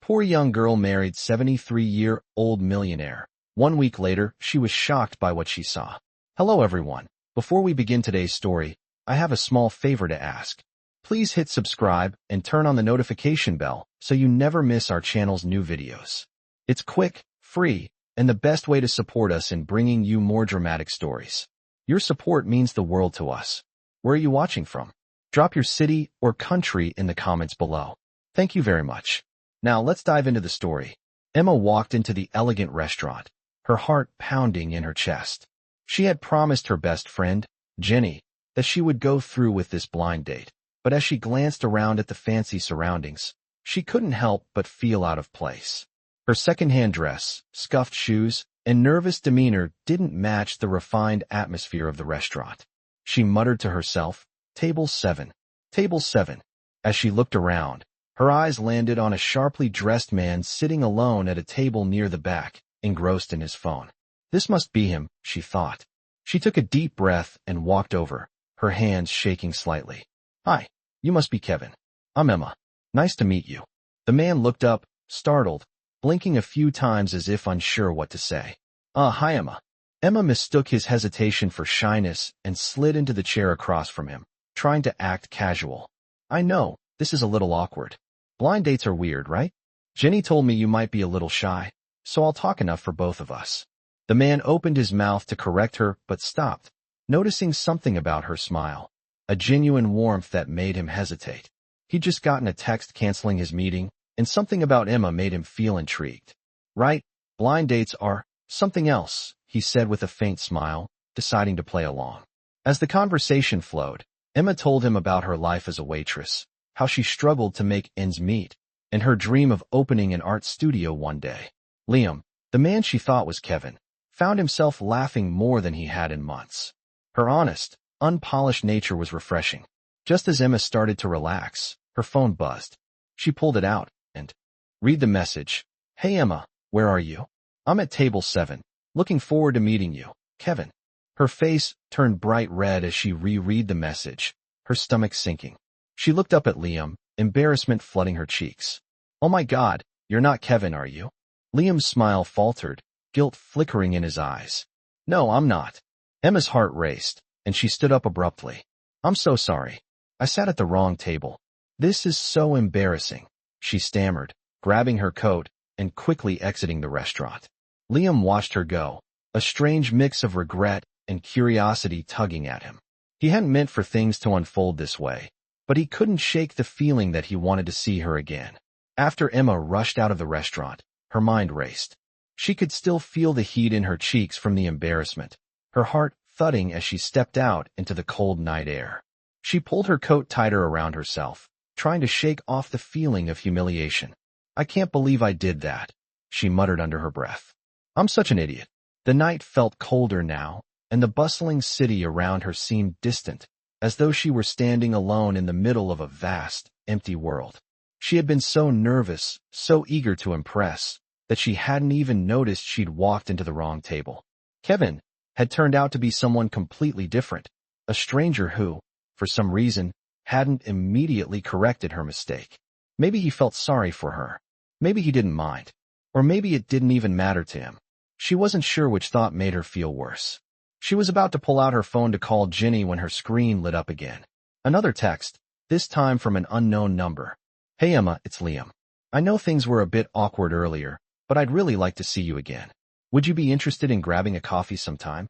Poor young girl married 73-year-old millionaire. 1 week later, she was shocked by what she saw. Hello everyone. Before we begin today's story, I have a small favor to ask. Please hit subscribe and turn on the notification bell so you never miss our channel's new videos. It's quick, free, and the best way to support us in bringing you more dramatic stories. Your support means the world to us. Where are you watching from? Drop your city or country in the comments below. Thank you very much. Now let's dive into the story. Emma walked into the elegant restaurant, her heart pounding in her chest. She had promised her best friend, Jenny, that she would go through with this blind date, but as she glanced around at the fancy surroundings, she couldn't help but feel out of place. Her second-hand dress, scuffed shoes, and nervous demeanor didn't match the refined atmosphere of the restaurant. She muttered to herself, "Table 7. Table 7. As she looked around, her eyes landed on a sharply dressed man sitting alone at a table near the back, engrossed in his phone. This must be him, she thought. She took a deep breath and walked over, her hands shaking slightly. "Hi, you must be Kevin. I'm Emma. Nice to meet you." The man looked up, startled, blinking a few times as if unsure what to say. Hi Emma." Emma mistook his hesitation for shyness and slid into the chair across from him, trying to act casual. "I know, this is a little awkward. Blind dates are weird, right? Jenny told me you might be a little shy, so I'll talk enough for both of us." The man opened his mouth to correct her but stopped, noticing something about her smile, a genuine warmth that made him hesitate. He'd just gotten a text canceling his meeting, and something about Emma made him feel intrigued. "Right, blind dates are something else," he said with a faint smile, deciding to play along. As the conversation flowed, Emma told him about her life as a waitress, how she struggled to make ends meet, and her dream of opening an art studio one day. Liam, the man she thought was Kevin, found himself laughing more than he had in months. Her honest, unpolished nature was refreshing. Just as Emma started to relax, her phone buzzed. She pulled it out and read the message. "Hey Emma, where are you? I'm at table 7. Looking forward to meeting you, Kevin." Her face turned bright red as she reread the message, her stomach sinking. She looked up at Liam, embarrassment flooding her cheeks. "Oh my God, you're not Kevin, are you?" Liam's smile faltered, guilt flickering in his eyes. "No, I'm not." Emma's heart raced, and she stood up abruptly. "I'm so sorry. I sat at the wrong table. This is so embarrassing," she stammered, grabbing her coat and quickly exiting the restaurant. Liam watched her go, a strange mix of regret and curiosity tugging at him. He hadn't meant for things to unfold this way, but he couldn't shake the feeling that he wanted to see her again. After Emma rushed out of the restaurant, her mind raced. She could still feel the heat in her cheeks from the embarrassment, her heart thudding as she stepped out into the cold night air. She pulled her coat tighter around herself, trying to shake off the feeling of humiliation. "I can't believe I did that," she muttered under her breath. "I'm such an idiot." The night felt colder now, and the bustling city around her seemed distant, as though she were standing alone in the middle of a vast, empty world. She had been so nervous, so eager to impress, that she hadn't even noticed she'd walked into the wrong table. Kevin had turned out to be someone completely different, a stranger who, for some reason, hadn't immediately corrected her mistake. Maybe he felt sorry for her. Maybe he didn't mind. Or maybe it didn't even matter to him. She wasn't sure which thought made her feel worse. She was about to pull out her phone to call Jenny when her screen lit up again. Another text, this time from an unknown number. "Hey Emma, it's Liam. I know things were a bit awkward earlier, but I'd really like to see you again. Would you be interested in grabbing a coffee sometime?"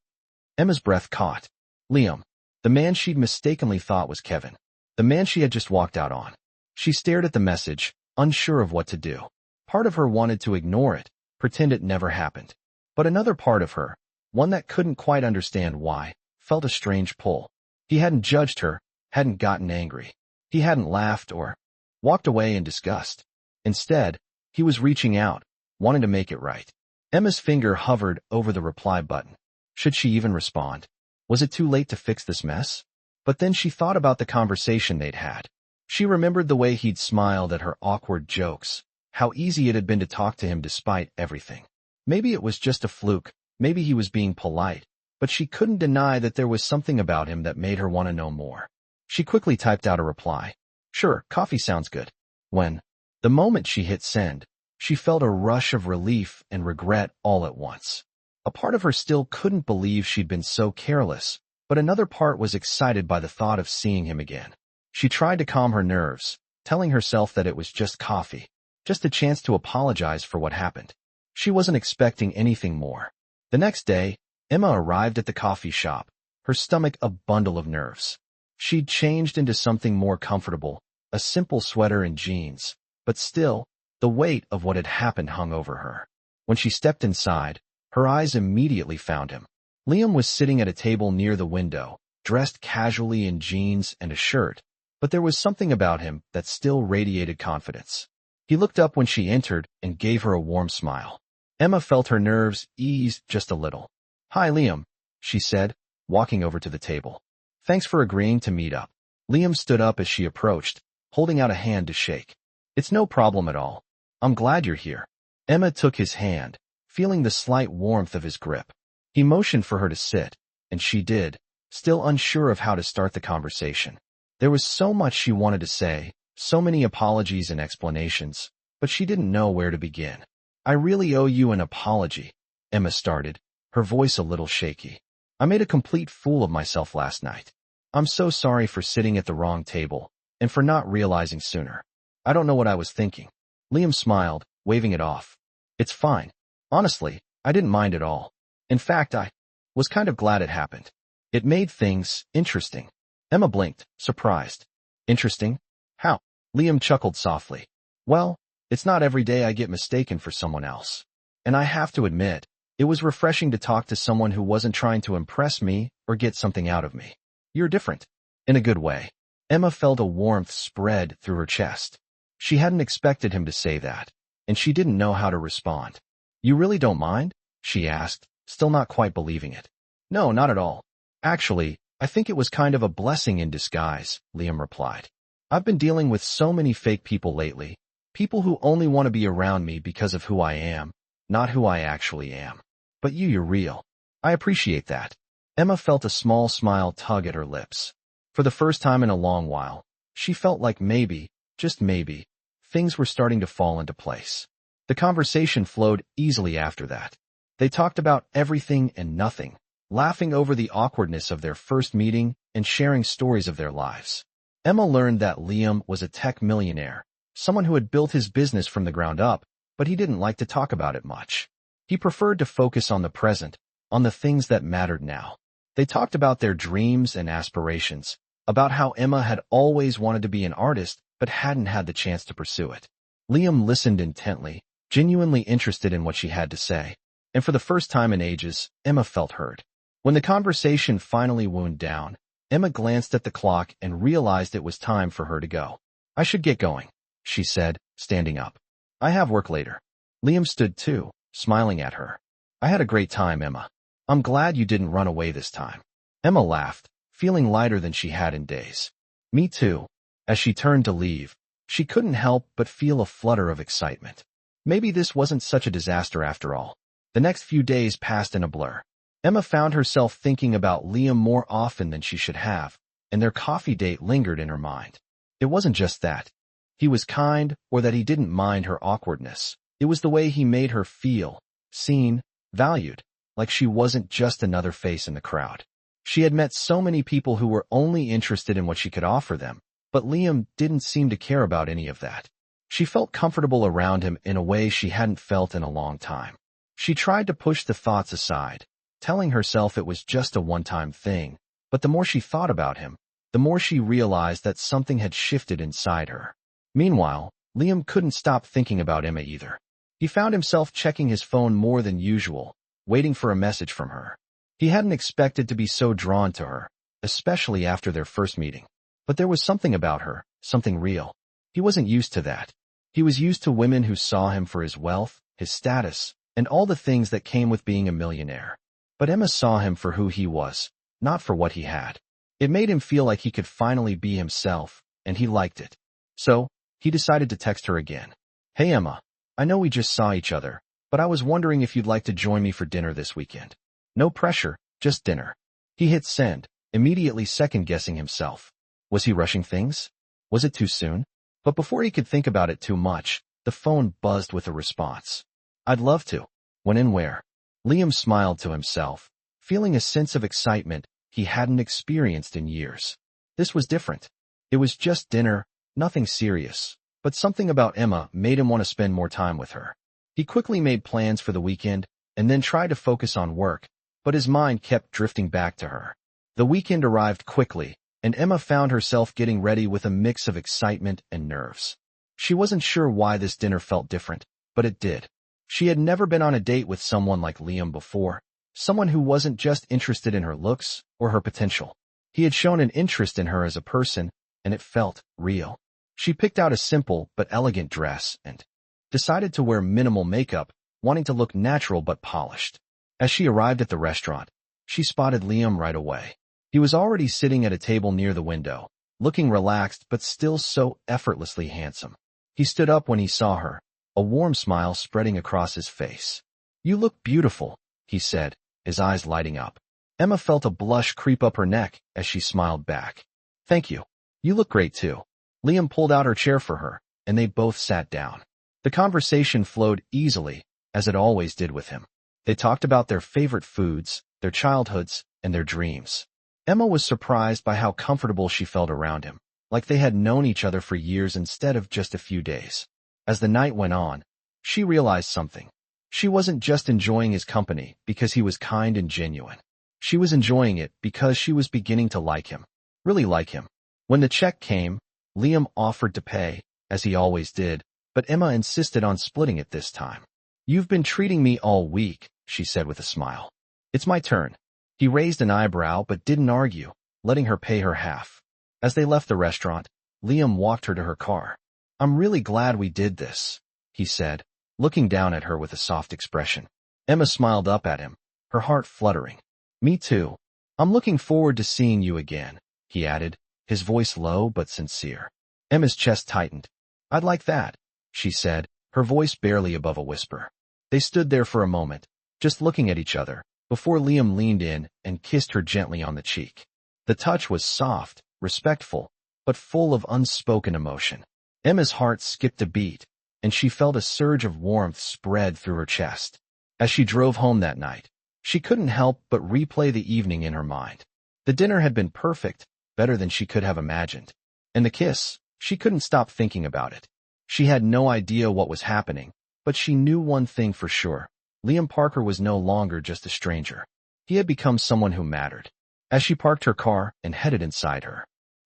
Emma's breath caught. Liam, the man she'd mistakenly thought was Kevin. The man she had just walked out on. She stared at the message, unsure of what to do. Part of her wanted to ignore it, pretend it never happened. But another part of her, one that couldn't quite understand why, felt a strange pull. He hadn't judged her, hadn't gotten angry. He hadn't laughed or walked away in disgust. Instead, he was reaching out, wanting to make it right. Emma's finger hovered over the reply button. Should she even respond? Was it too late to fix this mess? But then she thought about the conversation they'd had. She remembered the way he'd smiled at her awkward jokes, how easy it had been to talk to him despite everything. Maybe it was just a fluke, maybe he was being polite, but she couldn't deny that there was something about him that made her want to know more. She quickly typed out a reply. "Sure, coffee sounds good." The moment she hit send, She felt a rush of relief and regret all at once. A part of her still couldn't believe she'd been so careless, but another part was excited by the thought of seeing him again. She tried to calm her nerves, telling herself that it was just coffee, just a chance to apologize for what happened. She wasn't expecting anything more. The next day, Emma arrived at the coffee shop, her stomach a bundle of nerves. She'd changed into something more comfortable, a simple sweater and jeans, but still, the weight of what had happened hung over her. When she stepped inside, her eyes immediately found him. Liam was sitting at a table near the window, dressed casually in jeans and a shirt, but there was something about him that still radiated confidence. He looked up when she entered and gave her a warm smile. Emma felt her nerves ease just a little. "Hi, Liam," she said, walking over to the table. "Thanks for agreeing to meet up." Liam stood up as she approached, holding out a hand to shake. "It's no problem at all. I'm glad you're here." Emma took his hand, feeling the slight warmth of his grip. He motioned for her to sit, and she did, still unsure of how to start the conversation. There was so much she wanted to say, so many apologies and explanations, but she didn't know where to begin. "I really owe you an apology," Emma started, her voice a little shaky. "I made a complete fool of myself last night. I'm so sorry for sitting at the wrong table, and for not realizing sooner. I don't know what I was thinking." Liam smiled, waving it off. "It's fine. Honestly, I didn't mind at all. In fact, I was kind of glad it happened. It made things interesting." Emma blinked, surprised. "Interesting? How?" Liam chuckled softly. "Well, it's not every day I get mistaken for someone else. And I have to admit, it was refreshing to talk to someone who wasn't trying to impress me or get something out of me. You're different. In a good way." Emma felt a warmth spread through her chest. She hadn't expected him to say that, and she didn't know how to respond. "You really don't mind?" she asked, still not quite believing it. "No, not at all. Actually, I think it was kind of a blessing in disguise," Liam replied. "I've been dealing with so many fake people lately, people who only want to be around me because of who I am, not who I actually am. But you're real. I appreciate that." Emma felt a small smile tug at her lips. For the first time in a long while, she felt like maybe, just maybe, things were starting to fall into place. The conversation flowed easily after that. They talked about everything and nothing, laughing over the awkwardness of their first meeting and sharing stories of their lives. Emma learned that Liam was a tech millionaire, someone who had built his business from the ground up, but he didn't like to talk about it much. He preferred to focus on the present, on the things that mattered now. They talked about their dreams and aspirations, about how Emma had always wanted to be an artist but hadn't had the chance to pursue it. Liam listened intently, genuinely interested in what she had to say, and for the first time in ages, Emma felt heard. When the conversation finally wound down, Emma glanced at the clock and realized it was time for her to go. "I should get going," she said, standing up. "I have work later." Liam stood too, smiling at her. "I had a great time, Emma. I'm glad you didn't run away this time." Emma laughed, feeling lighter than she had in days. "Me too." As she turned to leave, she couldn't help but feel a flutter of excitement. Maybe this wasn't such a disaster after all. The next few days passed in a blur. Emma found herself thinking about Liam more often than she should have, and their coffee date lingered in her mind. It wasn't just that he was kind or that he didn't mind her awkwardness. It was the way he made her feel, seen, valued, like she wasn't just another face in the crowd. She had met so many people who were only interested in what she could offer them, but Liam didn't seem to care about any of that. She felt comfortable around him in a way she hadn't felt in a long time. She tried to push the thoughts aside, telling herself it was just a one-time thing, but the more she thought about him, the more she realized that something had shifted inside her. Meanwhile, Liam couldn't stop thinking about Emma either. He found himself checking his phone more than usual, waiting for a message from her. He hadn't expected to be so drawn to her, especially after their first meeting. But there was something about her, something real. He wasn't used to that. He was used to women who saw him for his wealth, his status, and all the things that came with being a millionaire. But Emma saw him for who he was, not for what he had. It made him feel like he could finally be himself, and he liked it. So, he decided to text her again. "Hey Emma, I know we just saw each other, but I was wondering if you'd like to join me for dinner this weekend. No pressure, just dinner." He hit send, immediately second-guessing himself. Was he rushing things? Was it too soon? But before he could think about it too much, The phone buzzed with a response. "I'd love to. When and where?" Liam smiled to himself, feeling a sense of excitement he hadn't experienced in years. This was different. It was just dinner, nothing serious, but something about Emma made him want to spend more time with her. He quickly made plans for the weekend and then tried to focus on work, but his mind kept drifting back to her. The weekend arrived quickly, and Emma found herself getting ready with a mix of excitement and nerves. She wasn't sure why this dinner felt different, but it did. She had never been on a date with someone like Liam before, someone who wasn't just interested in her looks or her potential. He had shown an interest in her as a person, and it felt real. She picked out a simple but elegant dress and decided to wear minimal makeup, wanting to look natural but polished. As she arrived at the restaurant, she spotted Liam right away. He was already sitting at a table near the window, looking relaxed but still so effortlessly handsome. He stood up when he saw her, a warm smile spreading across his face. "You look beautiful," he said, his eyes lighting up. Emma felt a blush creep up her neck as she smiled back. "Thank you. You look great too." Liam pulled out her chair for her, and they both sat down. The conversation flowed easily, as it always did with him. They talked about their favorite foods, their childhoods, and their dreams. Emma was surprised by how comfortable she felt around him, like they had known each other for years instead of just a few days. As the night went on, she realized something. She wasn't just enjoying his company because he was kind and genuine. She was enjoying it because she was beginning to like him, really like him. When the check came, Liam offered to pay, as he always did, but Emma insisted on splitting it this time. "You've been treating me all week," she said with a smile. "It's my turn." He raised an eyebrow but didn't argue, letting her pay her half. As they left the restaurant, Liam walked her to her car. "I'm really glad we did this," he said, looking down at her with a soft expression. Emma smiled up at him, her heart fluttering. "Me too. I'm looking forward to seeing you again," he added, his voice low but sincere. Emma's chest tightened. "I'd like that," she said, her voice barely above a whisper. They stood there for a moment, just looking at each other, before Liam leaned in and kissed her gently on the cheek. The touch was soft, respectful, but full of unspoken emotion. Emma's heart skipped a beat, and she felt a surge of warmth spread through her chest. As she drove home that night, she couldn't help but replay the evening in her mind. The dinner had been perfect, better than she could have imagined. And the kiss, she couldn't stop thinking about it. She had no idea what was happening, but she knew one thing for sure. Liam Parker was no longer just a stranger. He had become someone who mattered. As she parked her car and headed inside her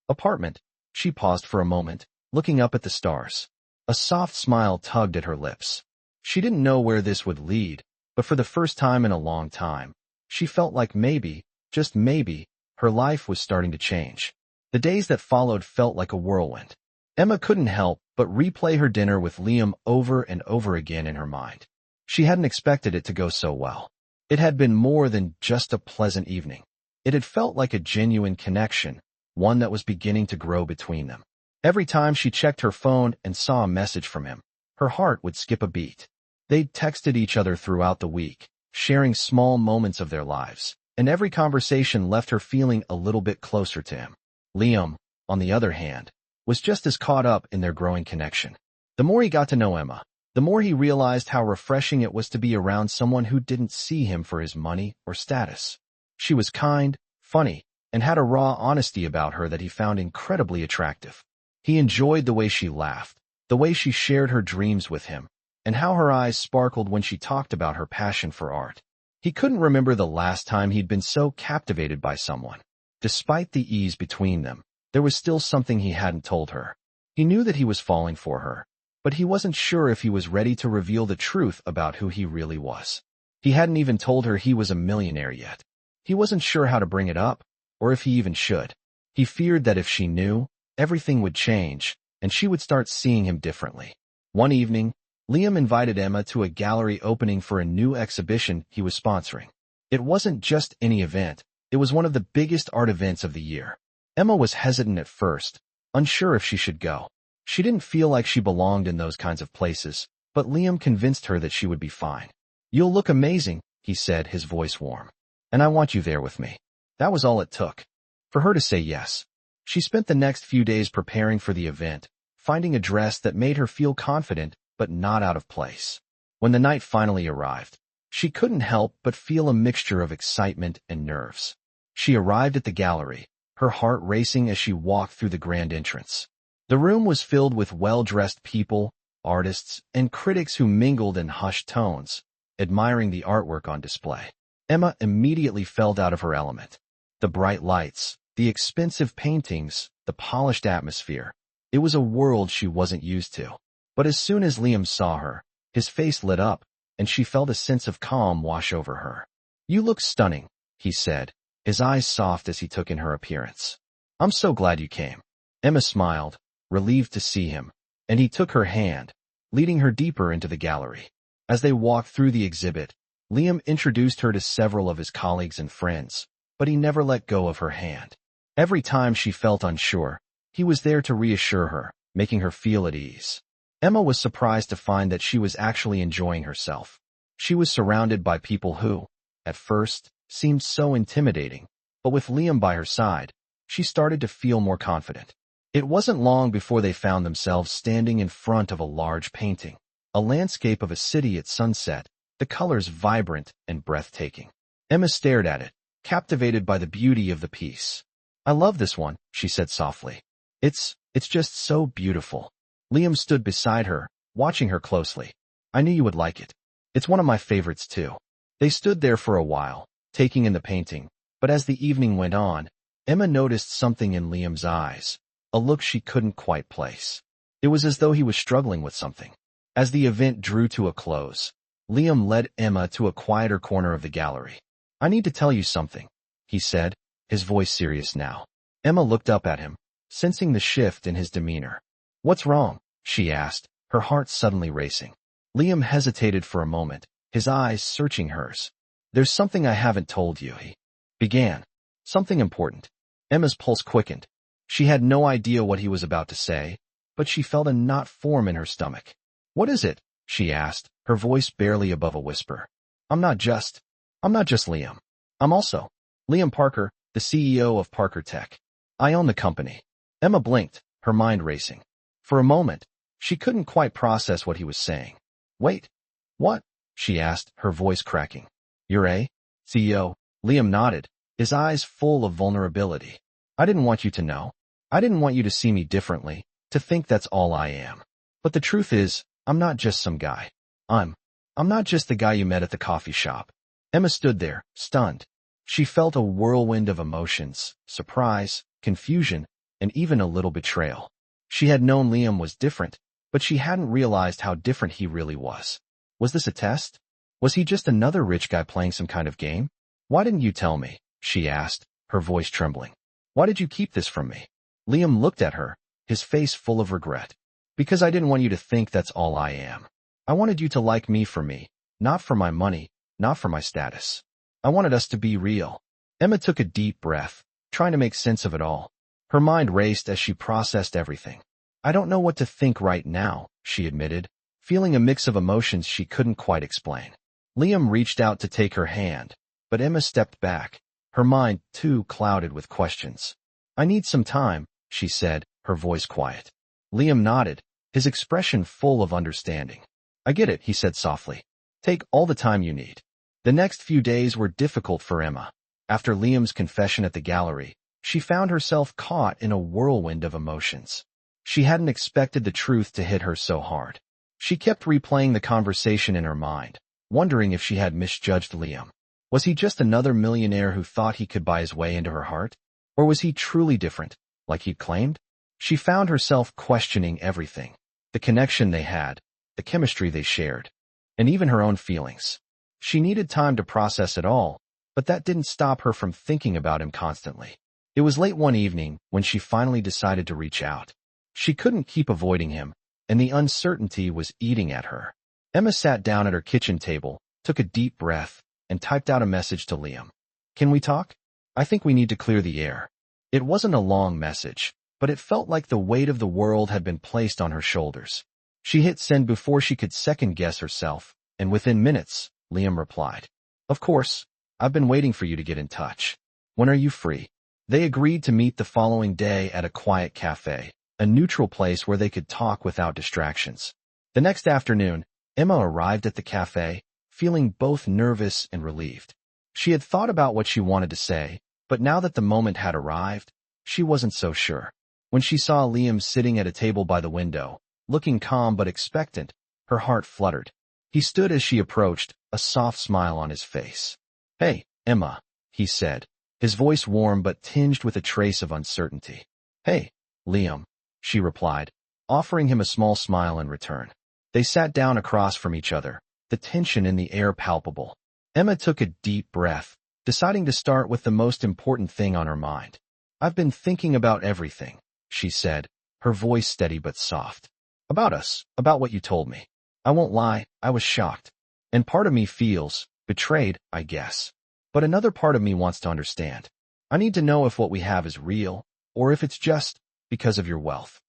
apartment, she paused for a moment, looking up at the stars. A soft smile tugged at her lips. She didn't know where this would lead, but for the first time in a long time, she felt like maybe, just maybe, her life was starting to change. The days that followed felt like a whirlwind. Emma couldn't help but replay her dinner with Liam over and over again in her mind. She hadn't expected it to go so well. It had been more than just a pleasant evening. It had felt like a genuine connection, one that was beginning to grow between them. Every time she checked her phone and saw a message from him, her heart would skip a beat. They'd texted each other throughout the week, sharing small moments of their lives, and every conversation left her feeling a little bit closer to him. Liam, on the other hand, was just as caught up in their growing connection. The more he got to know Emma, the more he realized how refreshing it was to be around someone who didn't see him for his money or status. She was kind, funny, and had a raw honesty about her that he found incredibly attractive. He enjoyed the way she laughed, the way she shared her dreams with him, and how her eyes sparkled when she talked about her passion for art. He couldn't remember the last time he'd been so captivated by someone. Despite the ease between them, there was still something he hadn't told her. He knew that he was falling for her, but he wasn't sure if he was ready to reveal the truth about who he really was. He hadn't even told her he was a millionaire yet. He wasn't sure how to bring it up, or if he even should. He feared that if she knew, everything would change, and she would start seeing him differently. One evening, Liam invited Emma to a gallery opening for a new exhibition he was sponsoring. It wasn't just any event, it was one of the biggest art events of the year. Emma was hesitant at first, unsure if she should go. She didn't feel like she belonged in those kinds of places, but Liam convinced her that she would be fine. "You'll look amazing," he said, his voice warm. "And I want you there with me." That was all it took for her to say yes. She spent the next few days preparing for the event, finding a dress that made her feel confident but not out of place. When the night finally arrived, she couldn't help but feel a mixture of excitement and nerves. She arrived at the gallery, her heart racing as she walked through the grand entrance. The room was filled with well-dressed people, artists, and critics who mingled in hushed tones, admiring the artwork on display. Emma immediately felt out of her element. The bright lights, the expensive paintings, the polished atmosphere. It was a world she wasn't used to. But as soon as Liam saw her, his face lit up, and she felt a sense of calm wash over her. "You look stunning," he said, his eyes soft as he took in her appearance. "I'm so glad you came." Emma smiled, relieved to see him, and he took her hand, leading her deeper into the gallery. As they walked through the exhibit, Liam introduced her to several of his colleagues and friends, but he never let go of her hand. Every time she felt unsure, he was there to reassure her, making her feel at ease. Emma was surprised to find that she was actually enjoying herself. She was surrounded by people who, at first, seemed so intimidating, but with Liam by her side, she started to feel more confident. It wasn't long before they found themselves standing in front of a large painting, a landscape of a city at sunset, the colors vibrant and breathtaking. Emma stared at it, captivated by the beauty of the piece. "I love this one," she said softly. It's just so beautiful." Liam stood beside her, watching her closely. "I knew you would like it. It's one of my favorites too." They stood there for a while, taking in the painting, but as the evening went on, Emma noticed something in Liam's eyes, a look she couldn't quite place. It was as though he was struggling with something. As the event drew to a close, Liam led Emma to a quieter corner of the gallery. "I need to tell you something," he said, his voice serious now. Emma looked up at him, sensing the shift in his demeanor. "What's wrong?" she asked, her heart suddenly racing. Liam hesitated for a moment, his eyes searching hers. "There's something I haven't told you," he began. "Something important." Emma's pulse quickened. She had no idea what he was about to say, but she felt a knot form in her stomach. "What is it?" she asked, her voice barely above a whisper. I'm not just Liam. I'm also Liam Parker, the CEO of Parker Tech. I own the company." Emma blinked, her mind racing. For a moment, she couldn't quite process what he was saying. "Wait, what?" she asked, her voice cracking. "You're a CEO?" Liam nodded, his eyes full of vulnerability. "I didn't want you to know. I didn't want you to see me differently, to think that's all I am. But the truth is, I'm not just some guy. I'm not just the guy you met at the coffee shop." Emma stood there, stunned. She felt a whirlwind of emotions, surprise, confusion, and even a little betrayal. She had known Liam was different, but she hadn't realized how different he really was. Was this a test? Was he just another rich guy playing some kind of game? "Why didn't you tell me?" she asked, her voice trembling. "Why did you keep this from me?" Liam looked at her, his face full of regret. "Because I didn't want you to think that's all I am. I wanted you to like me for me, not for my money, not for my status. I wanted us to be real." Emma took a deep breath, trying to make sense of it all. Her mind raced as she processed everything. "I don't know what to think right now," she admitted, feeling a mix of emotions she couldn't quite explain. Liam reached out to take her hand, but Emma stepped back, her mind too clouded with questions. "I need some time," she said, her voice quiet. Liam nodded, his expression full of understanding. "I get it," he said softly. "Take all the time you need." The next few days were difficult for Emma. After Liam's confession at the gallery, she found herself caught in a whirlwind of emotions. She hadn't expected the truth to hit her so hard. She kept replaying the conversation in her mind, wondering if she had misjudged Liam. Was he just another millionaire who thought he could buy his way into her heart? Or was he truly different, like he'd claimed? She found herself questioning everything. The connection they had, the chemistry they shared, and even her own feelings. She needed time to process it all, but that didn't stop her from thinking about him constantly. It was late one evening when she finally decided to reach out. She couldn't keep avoiding him, and the uncertainty was eating at her. Emma sat down at her kitchen table, took a deep breath, and typed out a message to Liam. "Can we talk? I think we need to clear the air." It wasn't a long message, but it felt like the weight of the world had been placed on her shoulders. She hit send before she could second-guess herself, and within minutes, Liam replied. "Of course, I've been waiting for you to get in touch. When are you free?" They agreed to meet the following day at a quiet cafe, a neutral place where they could talk without distractions. The next afternoon, Emma arrived at the cafe, feeling both nervous and relieved. She had thought about what she wanted to say, but now that the moment had arrived, she wasn't so sure. When she saw Liam sitting at a table by the window, looking calm but expectant, her heart fluttered. He stood as she approached, a soft smile on his face. "Hey, Emma," he said, his voice warm but tinged with a trace of uncertainty. "Hey, Liam," she replied, offering him a small smile in return. They sat down across from each other, the tension in the air palpable. Emma took a deep breath, deciding to start with the most important thing on her mind. "I've been thinking about everything," she said, her voice steady but soft. "About us, about what you told me. I won't lie, I was shocked. And part of me feels betrayed, I guess. But another part of me wants to understand. I need to know if what we have is real, or if it's just because of your wealth."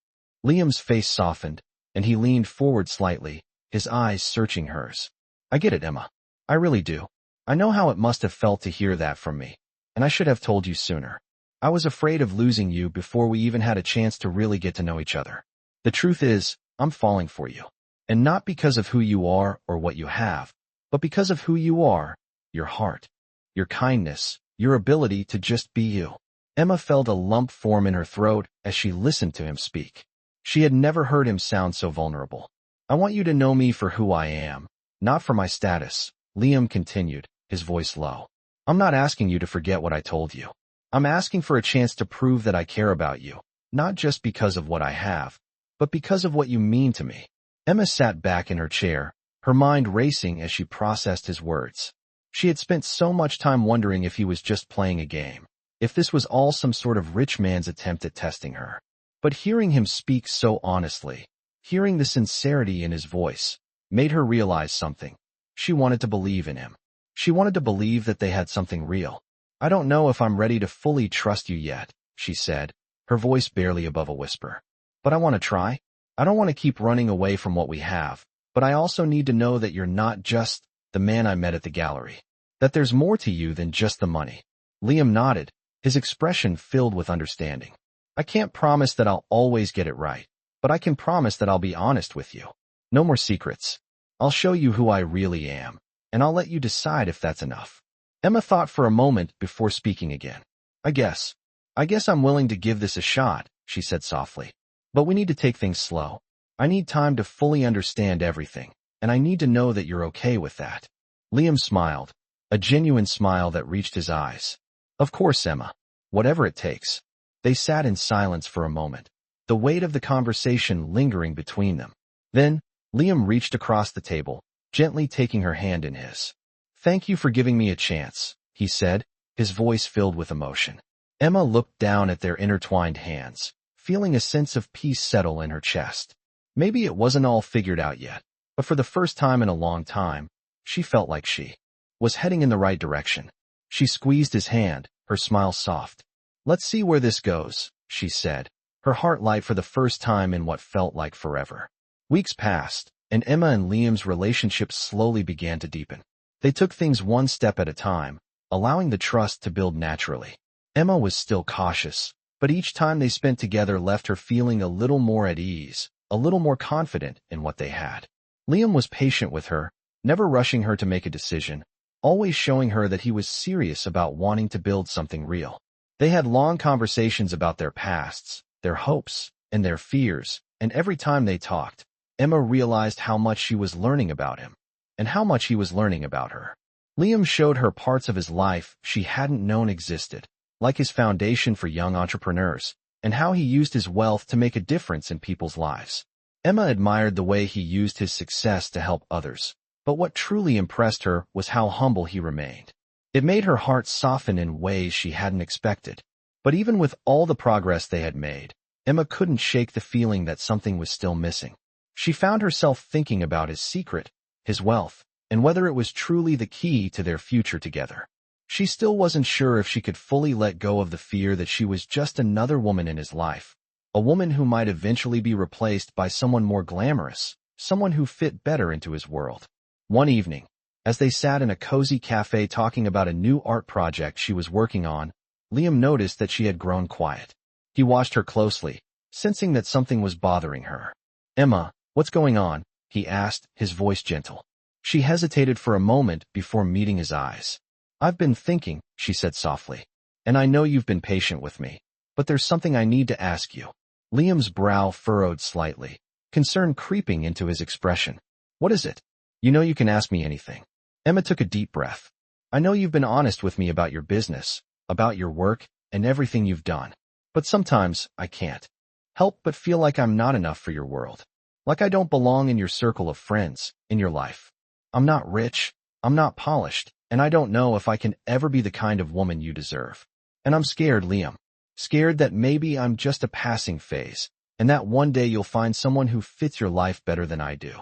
Liam's face softened, and he leaned forward slightly, his eyes searching hers. "I get it, Emma. I really do. I know how it must have felt to hear that from me, and I should have told you sooner. I was afraid of losing you before we even had a chance to really get to know each other. The truth is, I'm falling for you. And not because of who you are or what you have, but because of who you are, your heart, your kindness, your ability to just be you." Emma felt a lump form in her throat as she listened to him speak. She had never heard him sound so vulnerable. "I want you to know me for who I am, not for my status," Liam continued, his voice low. "I'm not asking you to forget what I told you. I'm asking for a chance to prove that I care about you, not just because of what I have, but because of what you mean to me." Emma sat back in her chair, her mind racing as she processed his words. She had spent so much time wondering if he was just playing a game, if this was all some sort of rich man's attempt at testing her. But hearing him speak so honestly, hearing the sincerity in his voice, made her realize something. She wanted to believe in him. She wanted to believe that they had something real. "I don't know if I'm ready to fully trust you yet," she said, her voice barely above a whisper. "But I want to try. I don't want to keep running away from what we have, but I also need to know that you're not just the man I met at the gallery. That there's more to you than just the money." Liam nodded, his expression filled with understanding. "I can't promise that I'll always get it right, but I can promise that I'll be honest with you. No more secrets. I'll show you who I really am, and I'll let you decide if that's enough." Emma thought for a moment before speaking again. I guess I'm willing to give this a shot," she said softly. "But we need to take things slow. I need time to fully understand everything, and I need to know that you're okay with that." Liam smiled, a genuine smile that reached his eyes. "Of course, Emma. Whatever it takes." They sat in silence for a moment, the weight of the conversation lingering between them. Then, Liam reached across the table, gently taking her hand in his. "Thank you for giving me a chance," he said, his voice filled with emotion. Emma looked down at their intertwined hands, feeling a sense of peace settle in her chest. Maybe it wasn't all figured out yet, but for the first time in a long time, she felt like she was heading in the right direction. She squeezed his hand, her smile soft. "Let's see where this goes," she said, her heart light for the first time in what felt like forever. Weeks passed, and Emma and Liam's relationship slowly began to deepen. They took things one step at a time, allowing the trust to build naturally. Emma was still cautious, but each time they spent together left her feeling a little more at ease, a little more confident in what they had. Liam was patient with her, never rushing her to make a decision, always showing her that he was serious about wanting to build something real. They had long conversations about their pasts, their hopes, and their fears, and every time they talked, Emma realized how much she was learning about him, and how much he was learning about her. Liam showed her parts of his life she hadn't known existed, like his foundation for young entrepreneurs, and how he used his wealth to make a difference in people's lives. Emma admired the way he used his success to help others, but what truly impressed her was how humble he remained. It made her heart soften in ways she hadn't expected. But even with all the progress they had made, Emma couldn't shake the feeling that something was still missing. She found herself thinking about his secret, his wealth, and whether it was truly the key to their future together. She still wasn't sure if she could fully let go of the fear that she was just another woman in his life, a woman who might eventually be replaced by someone more glamorous, someone who fit better into his world. One evening, as they sat in a cozy cafe talking about a new art project she was working on, Liam noticed that she had grown quiet. He watched her closely, sensing that something was bothering her. "Emma, what's going on?" he asked, his voice gentle. She hesitated for a moment before meeting his eyes. I've been thinking, she said softly. And I know you've been patient with me. But there's something I need to ask you. Liam's brow furrowed slightly, concern creeping into his expression. What is it? You know you can ask me anything. Emma took a deep breath. I know you've been honest with me about your business, about your work, and everything you've done. But sometimes I can't help but feel like I'm not enough for your world. Like I don't belong in your circle of friends, in your life. I'm not rich, I'm not polished, and I don't know if I can ever be the kind of woman you deserve. And I'm scared, Liam. Scared that maybe I'm just a passing phase, and that one day you'll find someone who fits your life better than I do.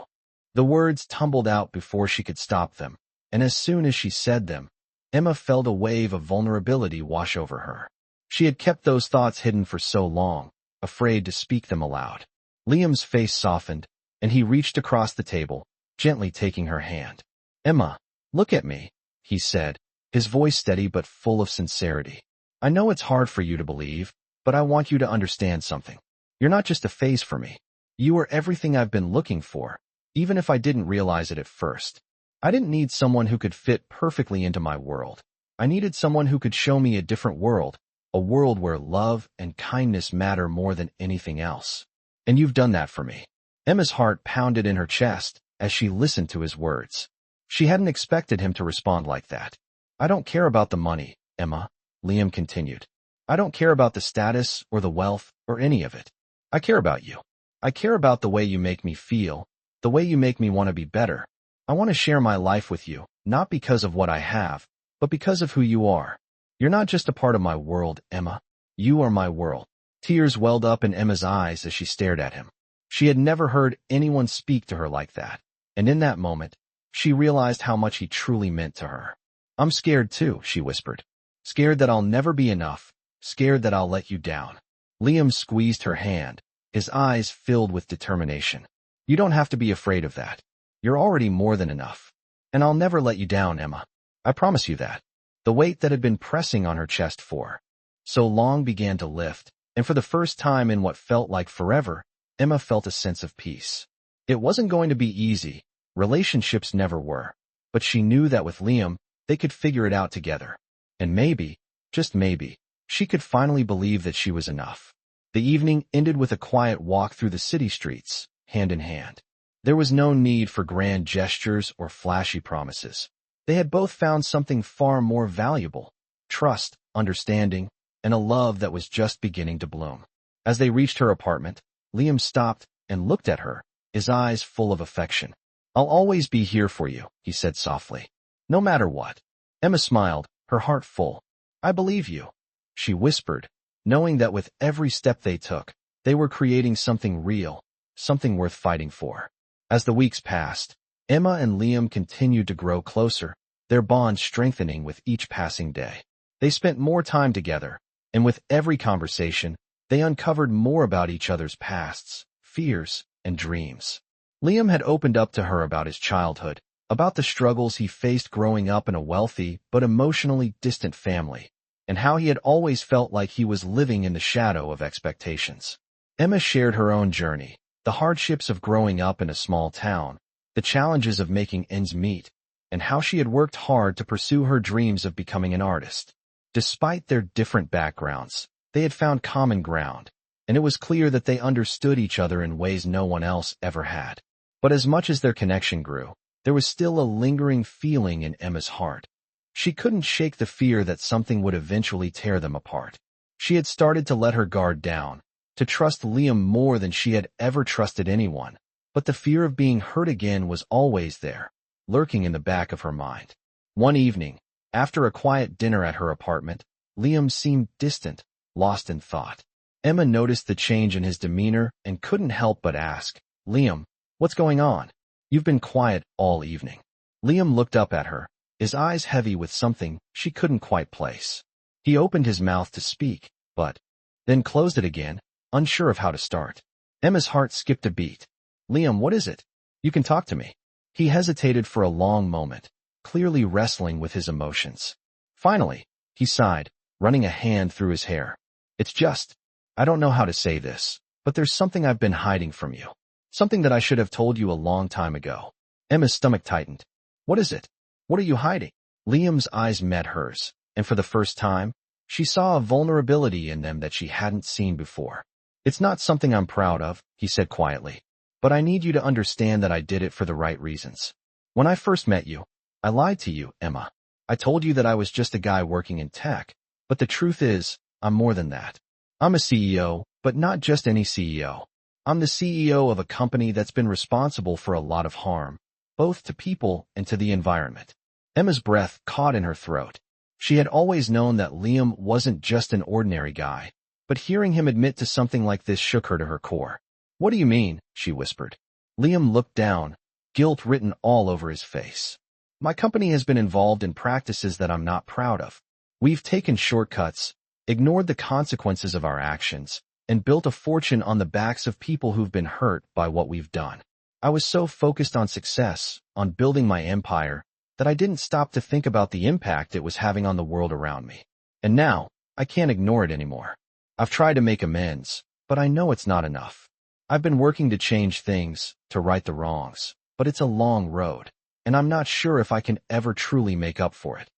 The words tumbled out before she could stop them, and as soon as she said them, Emma felt a wave of vulnerability wash over her. She had kept those thoughts hidden for so long, afraid to speak them aloud. Liam's face softened, and he reached across the table, gently taking her hand. Emma, look at me, he said, his voice steady but full of sincerity. I know it's hard for you to believe, but I want you to understand something. You're not just a phase for me. You are everything I've been looking for, even if I didn't realize it at first. I didn't need someone who could fit perfectly into my world. I needed someone who could show me a different world, a world where love and kindness matter more than anything else. And you've done that for me. Emma's heart pounded in her chest as she listened to his words. She hadn't expected him to respond like that. I don't care about the money, Emma, Liam continued. I don't care about the status or the wealth or any of it. I care about you. I care about the way you make me feel, the way you make me want to be better. I want to share my life with you, not because of what I have, but because of who you are. You're not just a part of my world, Emma. You are my world. Tears welled up in Emma's eyes as she stared at him. She had never heard anyone speak to her like that, and in that moment, she realized how much he truly meant to her. I'm scared too, she whispered. Scared that I'll never be enough, scared that I'll let you down. Liam squeezed her hand, his eyes filled with determination. You don't have to be afraid of that. You're already more than enough. And I'll never let you down, Emma. I promise you that. The weight that had been pressing on her chest for so long began to lift, and for the first time in what felt like forever, Emma felt a sense of peace. It wasn't going to be easy. Relationships never were. But she knew that with Liam, they could figure it out together. And maybe, just maybe, she could finally believe that she was enough. The evening ended with a quiet walk through the city streets, hand in hand. There was no need for grand gestures or flashy promises. They had both found something far more valuable: trust, understanding, and a love that was just beginning to bloom. As they reached her apartment, Liam stopped and looked at her, his eyes full of affection. I'll always be here for you, he said softly. No matter what. Emma smiled, her heart full. I believe you, she whispered, knowing that with every step they took, they were creating something real, something worth fighting for. As the weeks passed, Emma and Liam continued to grow closer, their bond strengthening with each passing day. They spent more time together, and with every conversation, they uncovered more about each other's pasts, fears, and dreams. Liam had opened up to her about his childhood, about the struggles he faced growing up in a wealthy but emotionally distant family, and how he had always felt like he was living in the shadow of expectations. Emma shared her own journey, the hardships of growing up in a small town, the challenges of making ends meet, and how she had worked hard to pursue her dreams of becoming an artist. Despite their different backgrounds, they had found common ground, and it was clear that they understood each other in ways no one else ever had. But as much as their connection grew, there was still a lingering feeling in Emma's heart. She couldn't shake the fear that something would eventually tear them apart. She had started to let her guard down, to trust Liam more than she had ever trusted anyone, but the fear of being hurt again was always there, lurking in the back of her mind. One evening, after a quiet dinner at her apartment, Liam seemed distant, lost in thought. Emma noticed the change in his demeanor and couldn't help but ask, Liam, what's going on? You've been quiet all evening. Liam looked up at her, his eyes heavy with something she couldn't quite place. He opened his mouth to speak, but then closed it again, unsure of how to start. Emma's heart skipped a beat. Liam, what is it? You can talk to me. He hesitated for a long moment, clearly wrestling with his emotions. Finally, he sighed, running a hand through his hair. It's just, I don't know how to say this, but there's something I've been hiding from you. Something that I should have told you a long time ago. Emma's stomach tightened. What is it? What are you hiding? Liam's eyes met hers, and for the first time, she saw a vulnerability in them that she hadn't seen before. It's not something I'm proud of, he said quietly. But I need you to understand that I did it for the right reasons. When I first met you, I lied to you, Emma. I told you that I was just a guy working in tech, but the truth is, I'm more than that. I'm a CEO, but not just any CEO. I'm the CEO of a company that's been responsible for a lot of harm, both to people and to the environment. Emma's breath caught in her throat. She had always known that Liam wasn't just an ordinary guy, but hearing him admit to something like this shook her to her core. What do you mean? She whispered. Liam looked down, guilt written all over his face. My company has been involved in practices that I'm not proud of. We've taken shortcuts, ignored the consequences of our actions, and built a fortune on the backs of people who've been hurt by what we've done. I was so focused on success, on building my empire, that I didn't stop to think about the impact it was having on the world around me. And now, I can't ignore it anymore. I've tried to make amends, but I know it's not enough. I've been working to change things, to right the wrongs, but it's a long road, and I'm not sure if I can ever truly make up for it.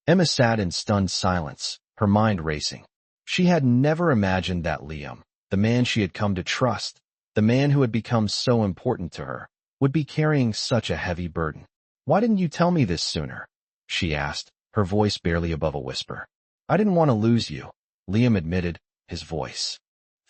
Emma sat in stunned silence, her mind racing. She had never imagined that Liam, the man she had come to trust, the man who had become so important to her, would be carrying such a heavy burden. Why didn't you tell me this sooner? She asked, her voice barely above a whisper. I didn't want to lose you, Liam admitted, his voice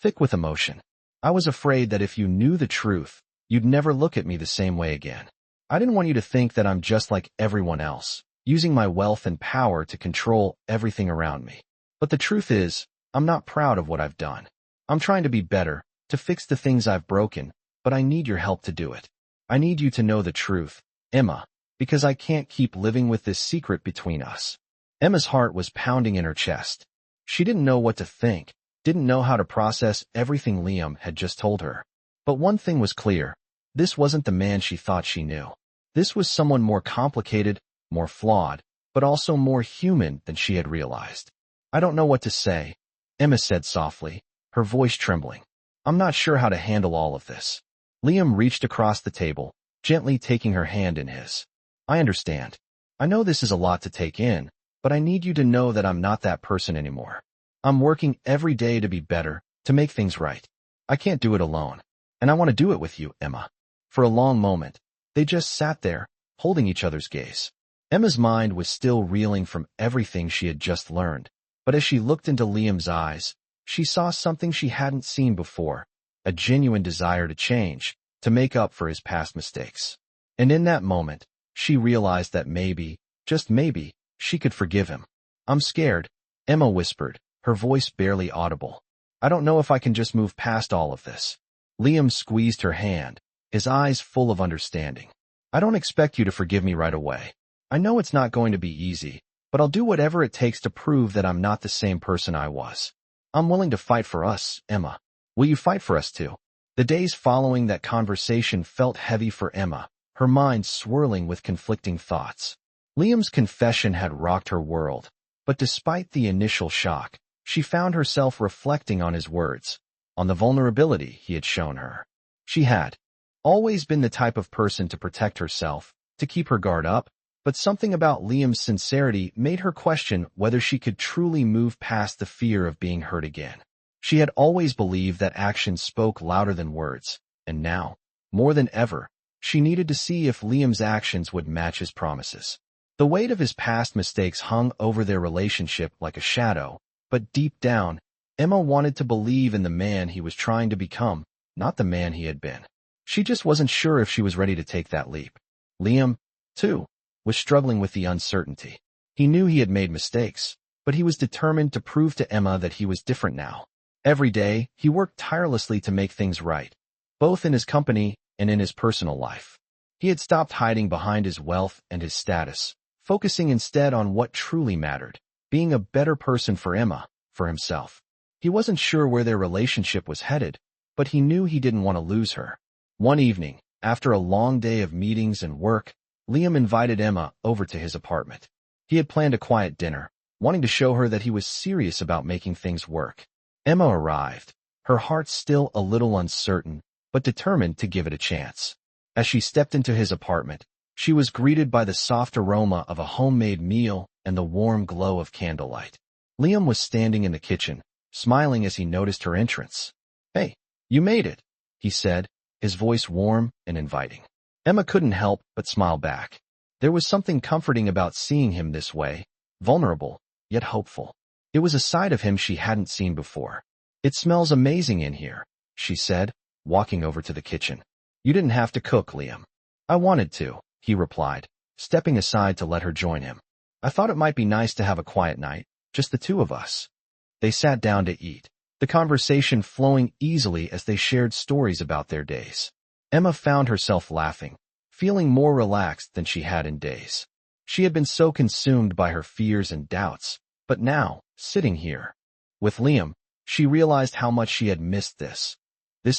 thick with emotion. I was afraid that if you knew the truth, you'd never look at me the same way again. I didn't want you to think that I'm just like everyone else, using my wealth and power to control everything around me. But the truth is, I'm not proud of what I've done. I'm trying to be better, to fix the things I've broken, but I need your help to do it. I need you to know the truth, Emma, because I can't keep living with this secret between us. Emma's heart was pounding in her chest. She didn't know what to think, didn't know how to process everything Liam had just told her. But one thing was clear. This wasn't the man she thought she knew. This was someone more complicated, more flawed, but also more human than she had realized. I don't know what to say, Emma said softly, her voice trembling. I'm not sure how to handle all of this. Liam reached across the table, gently taking her hand in his. I understand. I know this is a lot to take in, but I need you to know that I'm not that person anymore. I'm working every day to be better, to make things right. I can't do it alone, and I want to do it with you, Emma. For a long moment, they just sat there, holding each other's gaze. Emma's mind was still reeling from everything she had just learned, but as she looked into Liam's eyes, she saw something she hadn't seen before, a genuine desire to change, to make up for his past mistakes. And in that moment, she realized that maybe, just maybe, she could forgive him. I'm scared, Emma whispered, her voice barely audible. I don't know if I can just move past all of this. Liam squeezed her hand, his eyes full of understanding. I don't expect you to forgive me right away. I know it's not going to be easy, but I'll do whatever it takes to prove that I'm not the same person I was. I'm willing to fight for us, Emma. Will you fight for us too? The days following that conversation felt heavy for Emma, her mind swirling with conflicting thoughts. Liam's confession had rocked her world, but despite the initial shock, she found herself reflecting on his words, on the vulnerability he had shown her. She had always been the type of person to protect herself, to keep her guard up, but something about Liam's sincerity made her question whether she could truly move past the fear of being hurt again. She had always believed that actions spoke louder than words, and now, more than ever, she needed to see if Liam's actions would match his promises. The weight of his past mistakes hung over their relationship like a shadow, but deep down, Emma wanted to believe in the man he was trying to become, not the man he had been. She just wasn't sure if she was ready to take that leap. Liam, too, was struggling with the uncertainty. He knew he had made mistakes, but he was determined to prove to Emma that he was different now. Every day, he worked tirelessly to make things right, both in his company and in his personal life. He had stopped hiding behind his wealth and his status, focusing instead on what truly mattered, being a better person for Emma, for himself. He wasn't sure where their relationship was headed, but he knew he didn't want to lose her. One evening, after a long day of meetings and work, Liam invited Emma over to his apartment. He had planned a quiet dinner, wanting to show her that he was serious about making things work. Emma arrived, her heart still a little uncertain, but determined to give it a chance. As she stepped into his apartment, she was greeted by the soft aroma of a homemade meal and the warm glow of candlelight. Liam was standing in the kitchen, smiling as he noticed her entrance. "Hey, you made it," he said, his voice warm and inviting. Emma couldn't help but smile back. There was something comforting about seeing him this way, vulnerable, yet hopeful. It was a side of him she hadn't seen before. "It smells amazing in here," she said, walking over to the kitchen. "You didn't have to cook, Liam." "I wanted to," he replied, stepping aside to let her join him. "I thought it might be nice to have a quiet night, just the two of us." They sat down to eat, the conversation flowing easily as they shared stories about their days. Emma found herself laughing, feeling more relaxed than she had in days. She had been so consumed by her fears and doubts, but now, sitting here with Liam, she realized how much she had missed this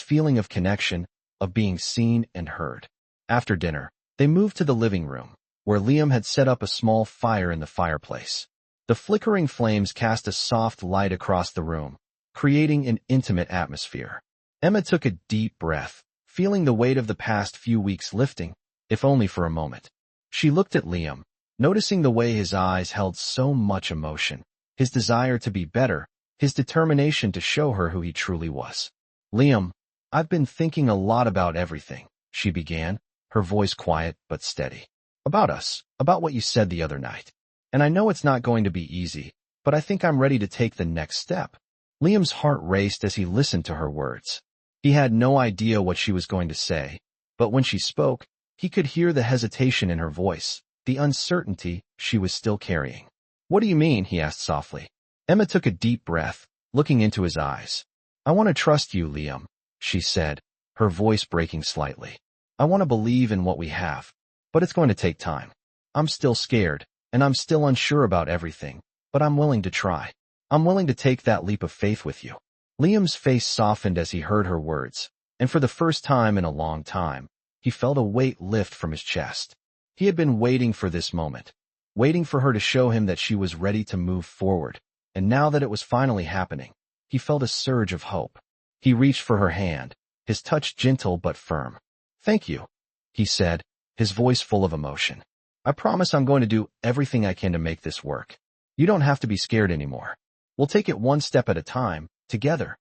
feeling of connection, of being seen and heard. After dinner, they moved to the living room, where Liam had set up a small fire in the fireplace. The flickering flames cast a soft light across the room, creating an intimate atmosphere. Emma took a deep breath, feeling the weight of the past few weeks lifting, if only for a moment. She looked at Liam, noticing the way his eyes held so much emotion, his desire to be better, his determination to show her who he truly was. "Liam, I've been thinking a lot about everything," she began, her voice quiet but steady. "About us, about what you said the other night. And I know it's not going to be easy, but I think I'm ready to take the next step." Liam's heart raced as he listened to her words. He had no idea what she was going to say, but when she spoke, he could hear the hesitation in her voice, the uncertainty she was still carrying. "What do you mean?" he asked softly. Emma took a deep breath, looking into his eyes. "I want to trust you, Liam," she said, her voice breaking slightly. "I want to believe in what we have, but it's going to take time. I'm still scared, and I'm still unsure about everything, but I'm willing to try. I'm willing to take that leap of faith with you." Liam's face softened as he heard her words, and for the first time in a long time, he felt a weight lift from his chest. He had been waiting for this moment, waiting for her to show him that she was ready to move forward, and now that it was finally happening, he felt a surge of hope. He reached for her hand, his touch gentle but firm. "Thank you," he said, his voice full of emotion. "I promise I'm going to do everything I can to make this work. You don't have to be scared anymore. We'll take it one step at a time, together."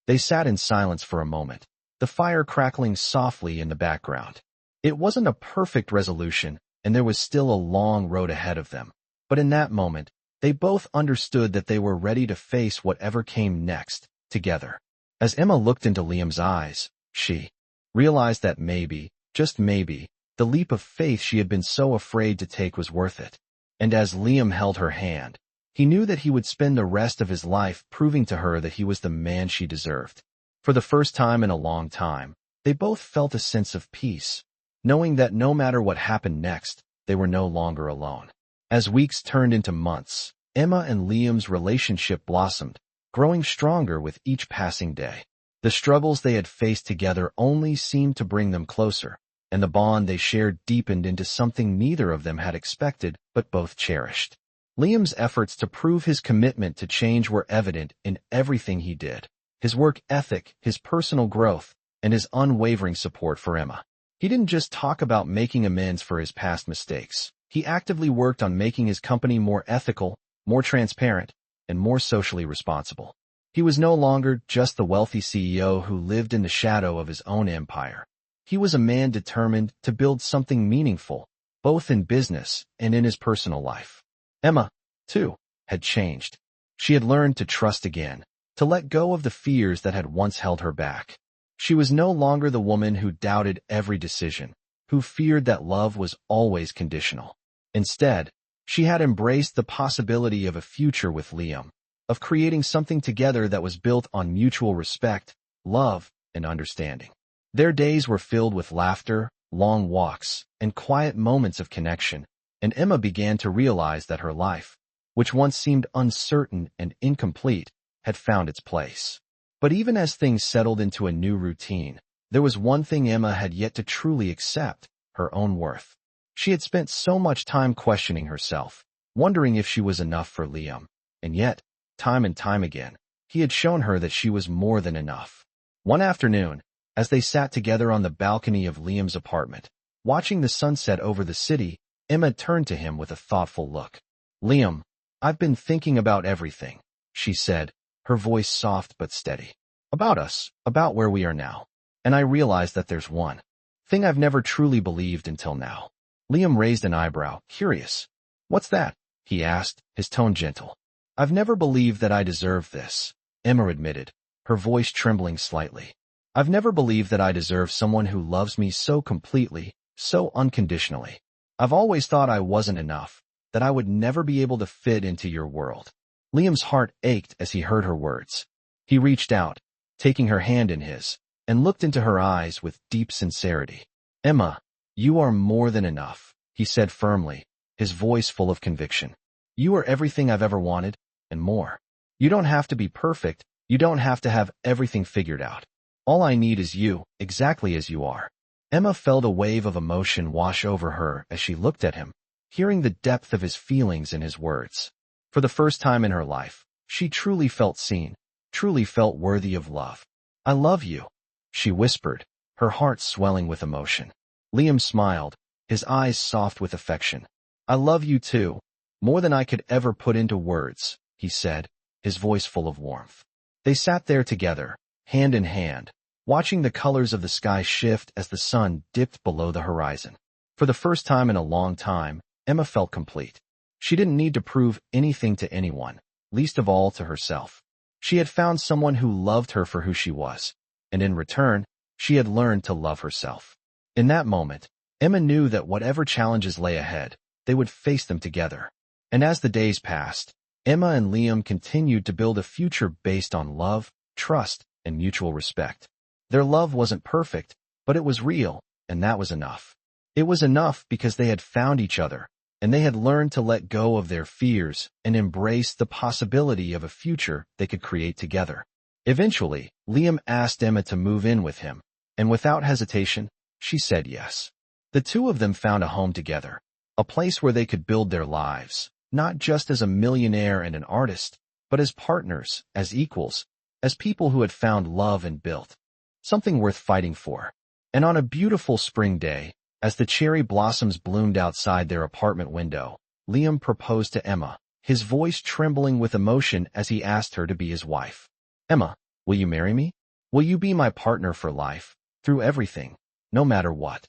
They sat in silence for a moment, the fire crackling softly in the background. It wasn't a perfect resolution, and there was still a long road ahead of them. But in that moment, they both understood that they were ready to face whatever came next, together. As Emma looked into Liam's eyes, she realized that maybe, just maybe, the leap of faith she had been so afraid to take was worth it. And as Liam held her hand, he knew that he would spend the rest of his life proving to her that he was the man she deserved. For the first time in a long time, they both felt a sense of peace, knowing that no matter what happened next, they were no longer alone. As weeks turned into months, Emma and Liam's relationship blossomed, growing stronger with each passing day. The struggles they had faced together only seemed to bring them closer, and the bond they shared deepened into something neither of them had expected but both cherished. Liam's efforts to prove his commitment to change were evident in everything he did. His work ethic, his personal growth, and his unwavering support for Emma. He didn't just talk about making amends for his past mistakes. He actively worked on making his company more ethical, more transparent, and more socially responsible. He was no longer just the wealthy CEO who lived in the shadow of his own empire. He was a man determined to build something meaningful, both in business and in his personal life. Emma, too, had changed. She had learned to trust again, to let go of the fears that had once held her back. She was no longer the woman who doubted every decision, who feared that love was always conditional. Instead, she had embraced the possibility of a future with Liam, of creating something together that was built on mutual respect, love, and understanding. Their days were filled with laughter, long walks, and quiet moments of connection, and Emma began to realize that her life, which once seemed uncertain and incomplete, had found its place. But even as things settled into a new routine, there was one thing Emma had yet to truly accept: her own worth. She had spent so much time questioning herself, wondering if she was enough for Liam, and yet, time and time again, he had shown her that she was more than enough. One afternoon, As they sat together on the balcony of Liam's apartment, watching the sunset over the city, Emma turned to him with a thoughtful look. "Liam, I've been thinking about everything," she said, her voice soft but steady. "About us, about where we are now. And I realized that there's one thing I've never truly believed until now." Liam raised an eyebrow, curious. "What's that?" he asked, his tone gentle. "I've never believed that I deserve this," Emma admitted, her voice trembling slightly. "I've never believed that I deserve someone who loves me so completely, so unconditionally. I've always thought I wasn't enough, that I would never be able to fit into your world." Liam's heart ached as he heard her words. He reached out, taking her hand in his, and looked into her eyes with deep sincerity. "Emma, you are more than enough," he said firmly, his voice full of conviction. "You are everything I've ever wanted, and more. You don't have to be perfect, you don't have to have everything figured out. All I need is you, exactly as you are." Emma felt a wave of emotion wash over her as she looked at him, hearing the depth of his feelings in his words. For the first time in her life, she truly felt seen, truly felt worthy of love. "I love you," she whispered, her heart swelling with emotion. Liam smiled, his eyes soft with affection. "I love you too, more than I could ever put into words," he said, his voice full of warmth. They sat there together, hand in hand, watching the colors of the sky shift as the sun dipped below the horizon. For the first time in a long time, Emma felt complete. She didn't need to prove anything to anyone, least of all to herself. She had found someone who loved her for who she was, and in return, she had learned to love herself. In that moment, Emma knew that whatever challenges lay ahead, they would face them together. And as the days passed, Emma and Liam continued to build a future based on love, trust, and mutual respect. Their love wasn't perfect, but it was real, and that was enough. It was enough because they had found each other, and they had learned to let go of their fears and embrace the possibility of a future they could create together. Eventually, Liam asked Emma to move in with him, and without hesitation, she said yes. The two of them found a home together, a place where they could build their lives, not just as a millionaire and an artist, but as partners, as equals, as people who had found love and built something worth fighting for. And on a beautiful spring day, as the cherry blossoms bloomed outside their apartment window, Liam proposed to Emma, his voice trembling with emotion as he asked her to be his wife. "Emma, will you marry me? Will you be my partner for life, through everything, no matter what?"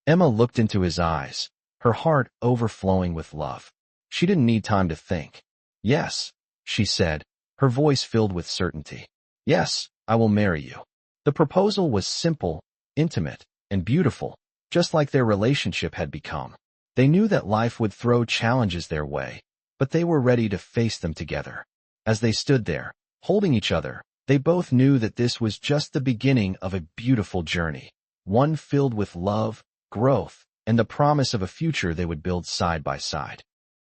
Emma looked into his eyes, her heart overflowing with love. She didn't need time to think. "Yes," she said, her voice filled with certainty. "Yes, I will marry you." The proposal was simple, intimate, and beautiful, just like their relationship had become. They knew that life would throw challenges their way, but they were ready to face them together. As they stood there, holding each other, they both knew that this was just the beginning of a beautiful journey, one filled with love, growth, and the promise of a future they would build side by side.